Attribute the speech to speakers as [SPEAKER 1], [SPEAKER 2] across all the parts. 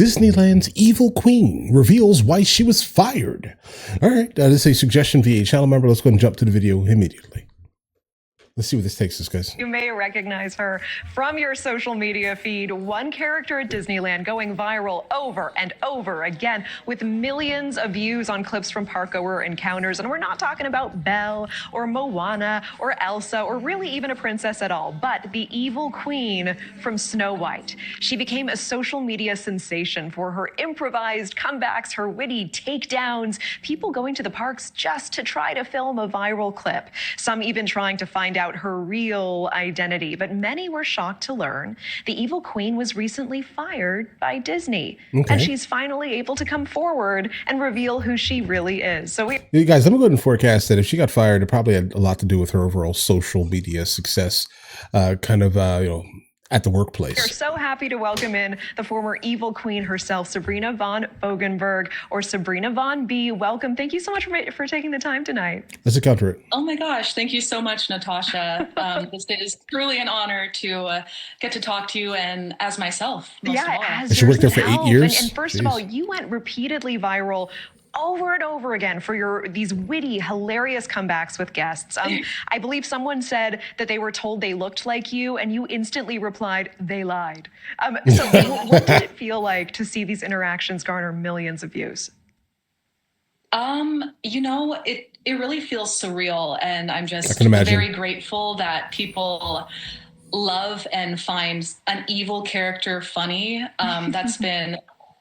[SPEAKER 1] Disneyland's evil queen reveals why she was fired. All right, this is a suggestion via a channel member. Let's go ahead and jump to the video immediately. Let's see where this takes us, guys.
[SPEAKER 2] You may recognize her from your social media feed. One character at Disneyland going viral over and over again with millions of views on clips from park-goer encounters. And we're not talking about Belle or Moana or Elsa or really even a princess at all, but the evil queen from Snow White. She became a social media sensation for her improvised comebacks, her witty takedowns, people going to the parks just to try to film a viral clip. Some even trying to find out her real identity, but many were shocked to learn the evil queen was recently fired by Disney. Okay. And she's finally able to come forward and reveal who she really is. So
[SPEAKER 1] you guys, let me go ahead and forecast that if she got fired, it probably had a lot to do with her overall social media success, at the workplace.
[SPEAKER 2] We're so happy to welcome in the former evil queen herself, Sabrina von Bogenberg, or Sabrina von B. Welcome. Thank you so much for taking the time tonight.
[SPEAKER 1] Let's encounter it.
[SPEAKER 3] Oh my gosh. Thank you so much, Natasha. This is truly an honor to get to talk to you and as myself.
[SPEAKER 1] She worked there for 8 years.
[SPEAKER 2] And first of all, you went repeatedly viral over and over again for these witty, hilarious comebacks with guests. I believe someone said that they were told they looked like you, and you instantly replied, "They lied." So what did it feel like to see these interactions garner millions of views?
[SPEAKER 3] It really feels surreal, and I'm just very grateful that people love and find an evil character funny. That's been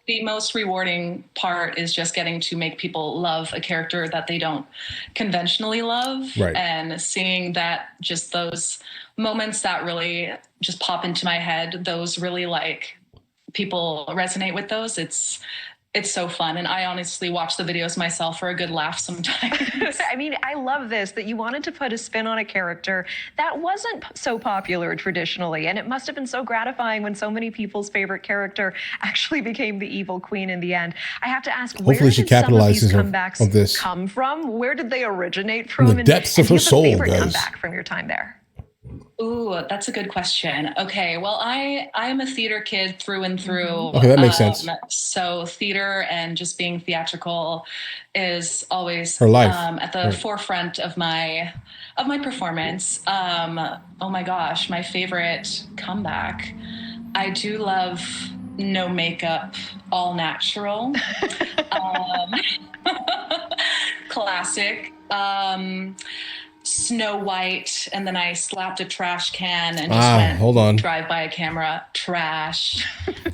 [SPEAKER 3] the most rewarding part, is just getting to make people love a character that they don't conventionally love. Right. And seeing that, just those moments that really just pop into my head, those really people resonate with those. It's so fun. And I honestly watch the videos myself for a good laugh sometimes.
[SPEAKER 2] I mean, I love this, that you wanted to put a spin on a character that wasn't so popular traditionally. And it must have been so gratifying when so many people's favorite character actually became the evil queen in the end. I have to ask, where did some of these comebacks come from? Where did they originate from?
[SPEAKER 1] In the depths of her soul,
[SPEAKER 2] favorite
[SPEAKER 1] guys.
[SPEAKER 2] comeback from your time there?
[SPEAKER 3] Ooh, that's a good question. Okay, well, I'm a theater kid through and through.
[SPEAKER 1] Okay, that makes sense.
[SPEAKER 3] So theater and just being theatrical is always
[SPEAKER 1] her life.
[SPEAKER 3] At the forefront of my performance. Oh my gosh, my favorite comeback. I do love no makeup, all natural. Classic. Snow White, and then I slapped a trash can and just drive by a camera. Trash.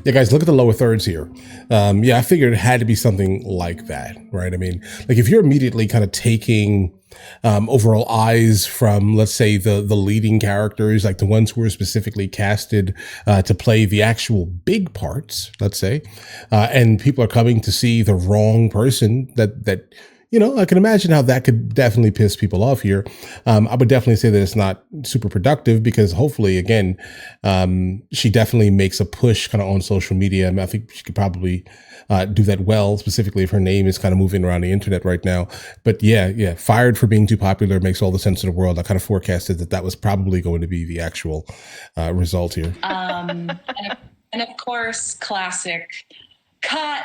[SPEAKER 1] Yeah, guys, look at the lower thirds here. I figured it had to be something like that, right? I mean, if you're immediately kind of taking overall eyes from, let's say, the leading characters, like the ones who were specifically casted to play the actual big parts, let's say, and people are coming to see the wrong person that I can imagine how that could definitely piss people off here. I would definitely say that it's not super productive, because hopefully, again, she definitely makes a push kind of on social media. I mean, I think she could probably do that well, specifically if her name is kind of moving around the internet right now. But yeah, fired for being too popular makes all the sense in the world. I kind of forecasted that was probably going to be the actual result here.
[SPEAKER 3] And of course, classic cut.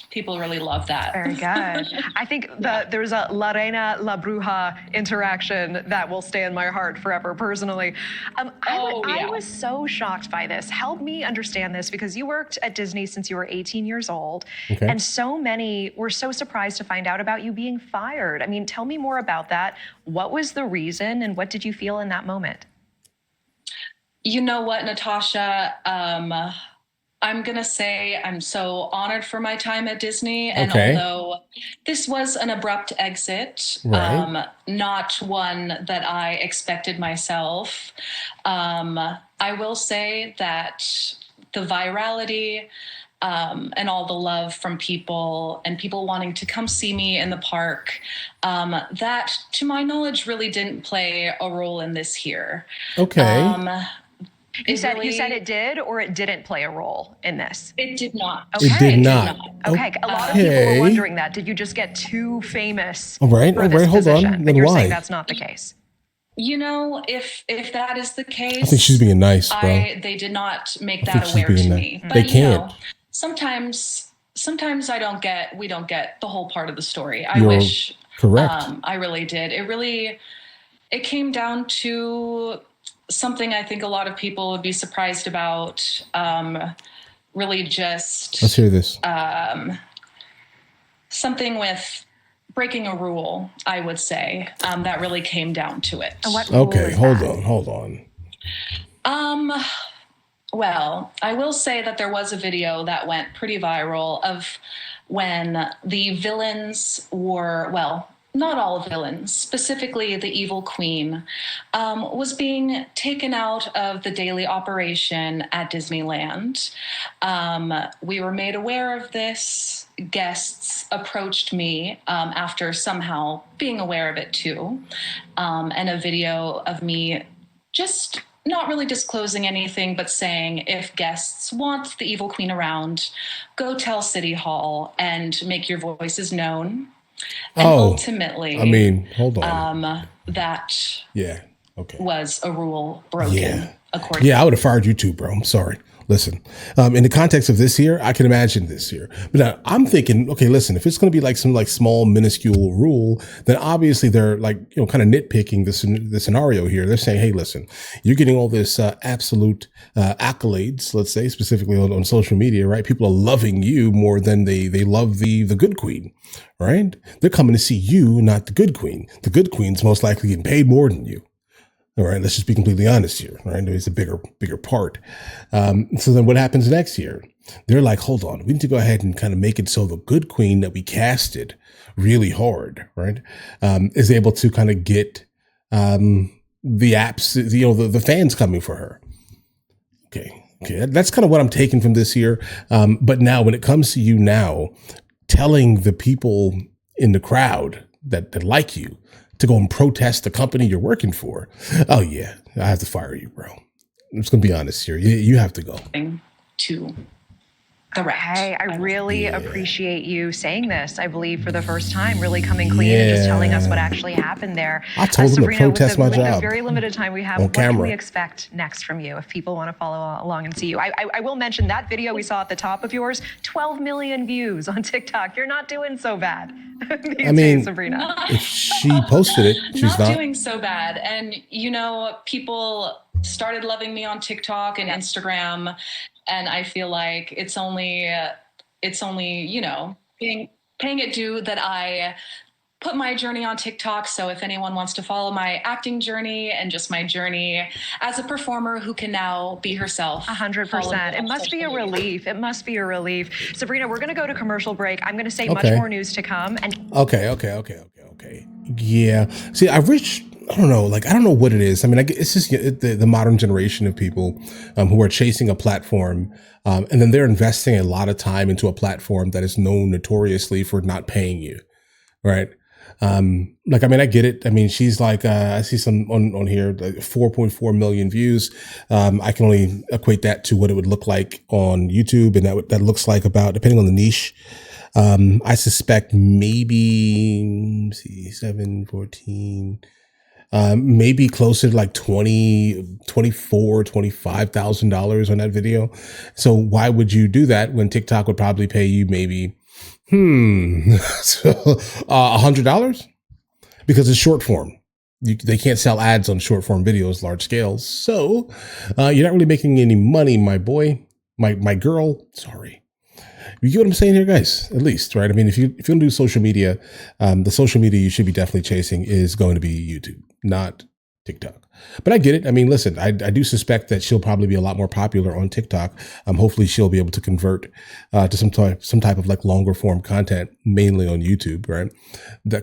[SPEAKER 3] People really love that.
[SPEAKER 2] Very good. I think there's a La Reina La Bruja interaction that will stay in my heart forever, personally. I was so shocked by this. Help me understand this, because you worked at Disney since you were 18 years old, and so many were so surprised to find out about you being fired. I mean, tell me more about that. What was the reason, and what did you feel in that moment?
[SPEAKER 3] You know what, Natasha? I'm going to say I'm so honored for my time at Disney. And although this was an abrupt exit, not one that I expected myself, I will say that the virality and all the love from people and people wanting to come see me in the park, that, to my knowledge, really didn't play a role in this here.
[SPEAKER 1] Okay.
[SPEAKER 2] You said it did, or it didn't play a role in this?
[SPEAKER 3] It did not.
[SPEAKER 1] Okay. It did not.
[SPEAKER 2] Okay. A lot of people were wondering that. Did you just get too famous?
[SPEAKER 1] All right. Hold on.
[SPEAKER 2] But you're saying that's not the case.
[SPEAKER 3] If that is the case,
[SPEAKER 1] I think she's being nice, bro.
[SPEAKER 3] They did not make that aware to me. But,
[SPEAKER 1] they can't.
[SPEAKER 3] sometimes we don't get the whole part of the story. I
[SPEAKER 1] You're
[SPEAKER 3] wish
[SPEAKER 1] correct.
[SPEAKER 3] I really did. It came down to something I think a lot of people would be surprised about. Really just
[SPEAKER 1] let's hear this.
[SPEAKER 3] Something with breaking a rule, I would say, that really came down to it.
[SPEAKER 1] Okay, hold on.
[SPEAKER 3] Well, I will say that there was a video that went pretty viral of when the villains were, well, not all villains, specifically the evil queen, was being taken out of the daily operation at Disneyland. We were made aware of this. Guests approached me after somehow being aware of it too, and a video of me just not really disclosing anything, but saying if guests want the evil queen around, go tell City Hall and make your voices known. And ultimately,
[SPEAKER 1] I mean, hold on.
[SPEAKER 3] That
[SPEAKER 1] okay.
[SPEAKER 3] was a rule broken.
[SPEAKER 1] Yeah, I would have fired you too, bro. I'm sorry. Listen, in the context of this year, I can imagine this year. But now I'm thinking, okay, listen, if it's going to be like some like small minuscule rule, then obviously they're like, you know, kind of nitpicking the scenario here. They're saying, hey, listen, you're getting all this absolute accolades, let's say, specifically on social media, right? People are loving you more than they love the good queen, right? They're coming to see you, not the good queen. The good queen's most likely getting paid more than you. All right, let's just be completely honest here, right? It's a bigger part. So then what happens next year? They're like, hold on, we need to go ahead and kind of make it so the good queen that we casted really hard, right, is able to kind of get the apps, you know, the fans coming for her. Okay, that's kind of what I'm taking from this year. But now when it comes to you now telling the people in the crowd that like you, to go and protest the company you're working for. Oh yeah, I have to fire you, bro. I'm just gonna be honest here. You have to go.
[SPEAKER 3] To correct.
[SPEAKER 2] Hey, I really appreciate you saying this. I believe for the first time, really coming clean and just telling us what actually happened there.
[SPEAKER 1] I told them
[SPEAKER 2] Sabrina,
[SPEAKER 1] to protest my job.
[SPEAKER 2] The very limited time we have, what can we expect next from you if people want to follow along and see you? I will mention that video we saw at the top of yours, 12 million views on TikTok. You're not doing so bad. I mean, Sabrina.
[SPEAKER 1] If she posted it, she's not
[SPEAKER 3] doing so bad. And, you know, people started loving me on TikTok and Instagram. And I feel like it's only, you know, paying it due that I put my journey on TikTok. So if anyone wants to follow my acting journey and just my journey as a performer who can now be herself.
[SPEAKER 2] 100%. It must be a relief. It must be a relief. Sabrina, we're going to go to commercial break. I'm going to say much more news to come. And
[SPEAKER 1] Okay. Yeah. See, I don't know. Like, I don't know what it is. I mean, it's just the modern generation of people who are chasing a platform, and then they're investing a lot of time into a platform that is known notoriously for not paying you, right? Like, I mean, I get it. I mean, she's like, I see some on here, like 4.4 million views. I can only equate that to what it would look like on YouTube, and that looks like about, depending on the niche. I suspect maybe 7, 14. Maybe closer to like $25,000 on that video. So why would you do that when TikTok would probably pay you maybe, $100? Because it's short form. They can't sell ads on short form videos, large scale. So, you're not really making any money, my boy, my girl. Sorry. You get what I'm saying here, guys? At least, right? I mean, if you're going to do social media, the social media you should be definitely chasing is going to be YouTube, not TikTok. But I get it. I mean, listen, I do suspect that she'll probably be a lot more popular on TikTok. Hopefully she'll be able to convert to some type of like longer form content, mainly on YouTube, right?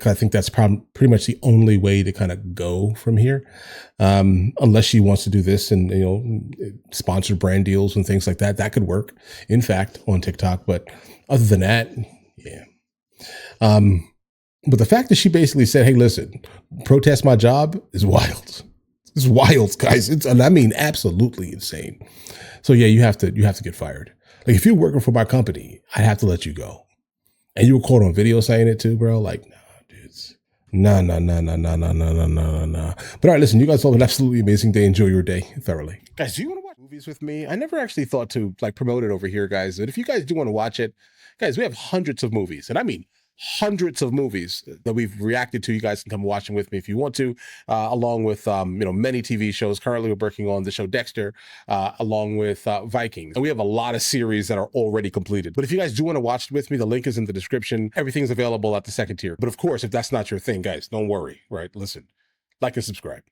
[SPEAKER 1] I think that's pretty much the only way to kind of go from here. Unless she wants to do this and, you know, sponsor brand deals and things like that. That could work, in fact, on TikTok. But other than that, yeah. But the fact that she basically said, hey, listen, protest my job is wild. It's wild, guys. And I mean, absolutely insane. So yeah, you have to get fired. Like, if you're working for my company, I'd have to let you go. And you were caught on video saying it too, bro. Like, nah, dudes. Nah. But all right, listen, you guys have an absolutely amazing day. Enjoy your day thoroughly. Guys, do you want to watch? movies with me. I never actually thought to like promote it over here, guys. But if you guys do want to watch it, guys, we have hundreds of movies, and I mean hundreds of movies that we've reacted to. You guys can come watch them with me if you want to, along with many TV shows. Currently, we're working on the show Dexter, along with Vikings, and we have a lot of series that are already completed. But if you guys do want to watch it with me, the link is in the description. Everything's available at the second tier. But of course, if that's not your thing, guys, don't worry. Right? Listen, like and subscribe.